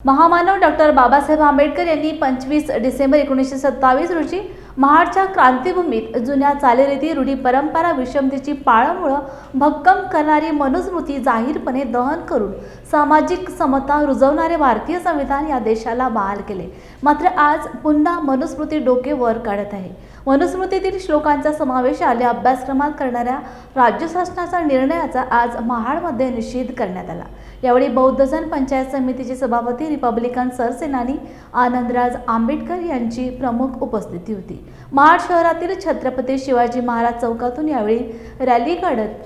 महामानव डॉक्टर बाबासाहेब आंबेडकर यांनी 25 डिसेंबर 1927 रोजी महाडच्या क्रांतीभूमीत जुन्या चालीरीती, रूढी, परंपरा, विषमतेची पाळंमुळं भक्कम करणारी मनुस्मृती जाहीरपणे दहन करून सामाजिक समता रुजवणारे भारतीय संविधान या देशाला बहाल केले. मात्र आज पुन्हा मनुस्मृती डोके वर काढत आहे. मनुस्मृतीतील श्लोकांचा समावेश आल्या अभ्यासक्रमात करणाऱ्या राज्य शासनाचा निर्णयाचा आज महाडमध्ये निषेध करण्यात आला. यावेळी बौद्धजन पंचायत समितीचे सभापती रिपब्लिकन सरसेनानी आनंदराज आंबेडकर यांची प्रमुख उपस्थिती होती. महाड शहरातील छत्रपती शिवाजी महाराज चौकातून यावेळी रॅली काढत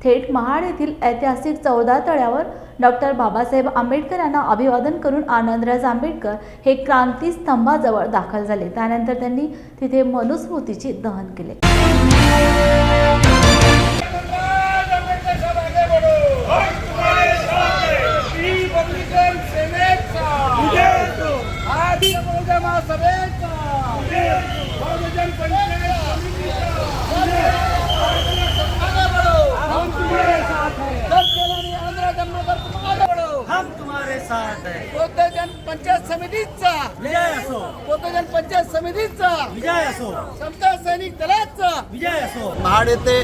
थेट महाड येथील ऐतिहासिक 14 तळ्यावर डॉक्टर बाबासाहेब आंबेडकर यांना अभिवादन करून आनंदराज आंबेडकर हे क्रांती स्तंभाजवळ दाखल झाले. त्यानंतर त्यांनी तिथे मनुस्मृतीचे दहन केले. हम तुम्हारे साथ हैं. बौद्धजन पंचायत समितीचा विजय असो. बौद्धजन पंचायत समितीचा विजय असो. समता सैनिक दलाचा विजय असो. महाड येथे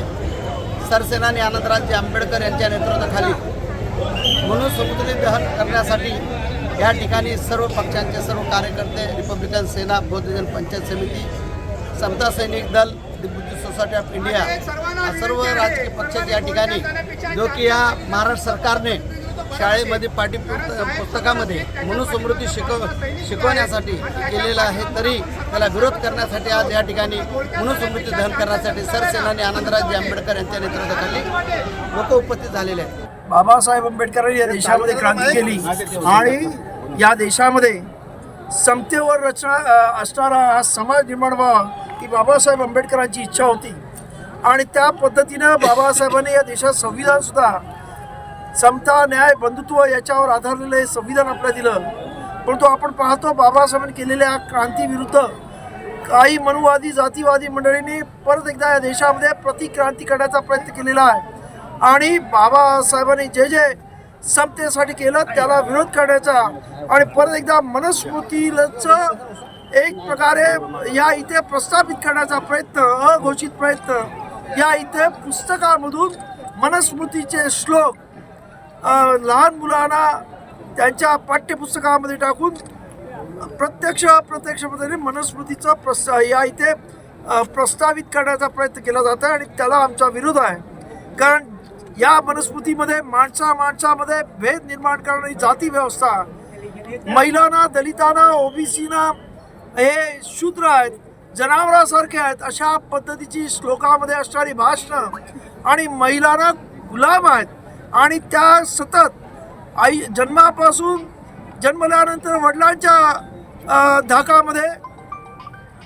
सरसेनानी आनंदराज आंबेडकर यांच्या नेतृत्वाखाली मनुस्मृती दहन करण्यासाठी या ठिकाणी सर्व पक्षांचे सर्व कार्यकर्ते, रिपब्लिकन सेना, बौद्धजन पंचायत समिती, समता सैनिक दल, the Buddhist society of India, सर्व राजकीय पक्षाचे या ठिकाणी जो की या महाराष्ट्र सरकारने शाळेमध्ये पुस्तकामध्ये मनुस्मृती शिकवण्यासाठी केलेला आहे, तरी त्याला विरोध करण्यासाठी आज या ठिकाणी मनुस्मृती दहन करण्यासाठी सरसेनानी आनंदराज आंबेडकर यांच्या नेतृत्वाखाली लोक उपस्थित झालेले आहेत. बाबासाहेब आंबेडकरांनी या देशामध्ये क्रांती केली आणि या देशामध्ये समतेवर असणारा हा समाज निर्माण व्हावा ही बाबासाहेब आंबेडकरांची इच्छा होती. आणि त्या पद्धतीनं बाबासाहेबांनी या देशात संविधानसुद्धा समता, न्याय, बंधुत्व याच्यावर आधारलेलं हे संविधान आपल्याला दिलं. परंतु आपण पाहतो बाबासाहेबांनी केलेल्या क्रांतीविरुद्ध काही मनुवादी, जातीवादी मंडळींनी परत एकदा या देशामध्ये प्रतिक्रांती करण्याचा प्रयत्न केलेला आहे. आणि बाबासाहेबांनी जे जे समतेसाठी केलं त्याला विरोध करण्याचा आणि परत एकदा मनुस्मृतीचं एक प्रकारे या इथे प्रस्थापित करण्याचा प्रयत्न, अघोषित प्रयत्न, या इथे पुस्तकामधून मनुस्मृतीचे श्लोक लहान मुलांना त्यांच्या पाठ्यपुस्तकामध्ये टाकून प्रत्यक्ष पद्धतीने मनुस्मृतीचं या इथे प्रस्तावित करण्याचा प्रयत्न केला जातो आणि त्याला आमचा विरोध आहे. कारण या मनुस्मृतीमध्ये माणसामध्ये भेद निर्माण करणारी जाती व्यवस्था, महिलांना, दलितांना, ओबीसीना हे शूद्र आहेत, जनावरांसारखे आहेत अशा पद्धतीची श्लोकामध्ये असणारी भाषणं आणि महिलांना गुलाम आहेत. आणि त्या सतत आई जन्मापासून जन्मल्यानंतर वडिलांच्या धाकामध्ये,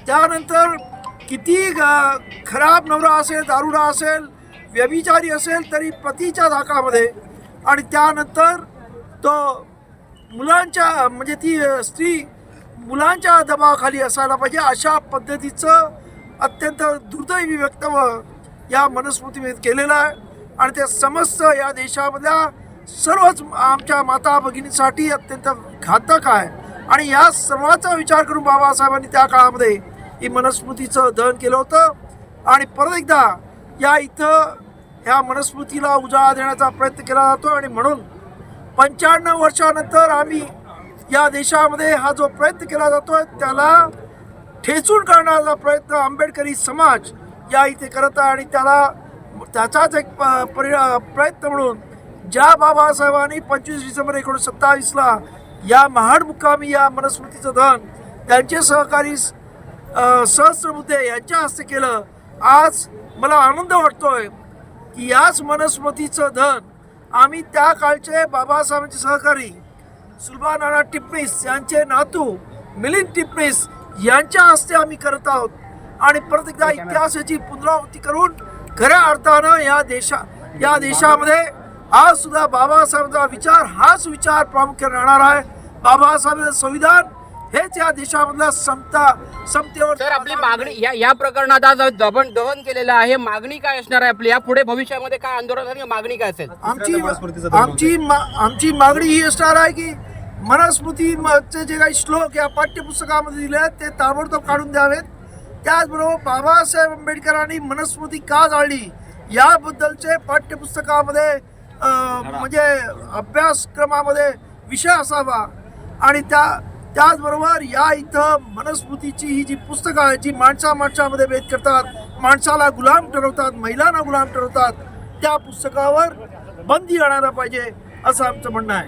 त्यानंतर किती खराब नवरा असेल, दारुडा असेल, व्यभिचारी असेल तरी पतीच्या धाकामध्ये, आणि त्यानंतर तो मुलांच्या म्हणजे ती स्त्री मुलांच्या दबावाखाली असायला पाहिजे अशा पद्धतीचं अत्यंत दुर्दैवी वक्तव्य या मनुस्मृतीमध्ये केलेलं आहे. आणि ते समस्त या देशामधल्या सर्वच आमच्या माता भगिनींसाठी अत्यंत घातक आहे. आणि या सर्वाचा विचार करून बाबासाहेबांनी त्या काळामध्ये ही मनुस्मृतीचं दहन केलं होतं. आणि परत एकदा या इथं ह्या मनुस्मृतीला उजाळा देण्याचा प्रयत्न केला जातो. आणि म्हणून 95 वर्षानंतर आम्ही या देशामध्ये हा जो प्रयत्न केला जातो आहे त्याला ठेचून काढण्याचा प्रयत्न आंबेडकरी समाज या इथे करत आहे. आणि त्याचाच एक प्रयत्न म्हणून ज्या बाबासाहेबांनी 25 डिसेंबर 1927ला या महाड मुक्कामी या मनुस्मृतीचं दहन त्यांचे सहकारी सहस्त्रबुद्धे यांच्या हस्ते केलं. आज मला आनंद वाटतोय की याच मनुस्मृतीचं दहन आम्ही त्या काळचे बाबासाहेबांचे सहकारी सुलभानाना टिपणीस यांचे नातू मिलिंद टिपणीस यांच्या हस्ते आम्ही करत आहोत. आणि परत एकदा इतिहासाची पुनरावृत्ती करून खऱ्या अर्थानं या देशामध्ये आज सुद्धा बाबासाहेबांचा विचार हाच विचार प्रामुख्याने राहणार आहे. बाबासाहेबांचं संविधान हेच या देशामधला समतेवर. सर, आपली मागणी या प्रकरणात आज दहन केलेलं आहे, मागणी काय असणार आहे आपली? या पुढे भविष्यामध्ये काय आंदोलन आणि मागणी काय असेल? आमची मागणी ही असणार आहे की मनुस्मृतीचे जे काही श्लोक या पाठ्यपुस्तकामध्ये दिले आहेत ते ताबडतोब काढून द्यावेत. त्याचबरोबर बाबासाहेब आंबेडकरांनी मनुस्मृती का जाळली याबद्दलचे पाठ्यपुस्तकामध्ये म्हणजे अभ्यासक्रमामध्ये विषय असावा. आणि त्याचबरोबर या इथं मनुस्मृतीची ही जी पुस्तकं आहेत जी माणसामध्ये भेद करतात, माणसाला गुलाम ठरवतात, महिलांना गुलाम ठरवतात, त्या पुस्तकावर बंदी आणायला पाहिजे असं आमचं म्हणणं आहे.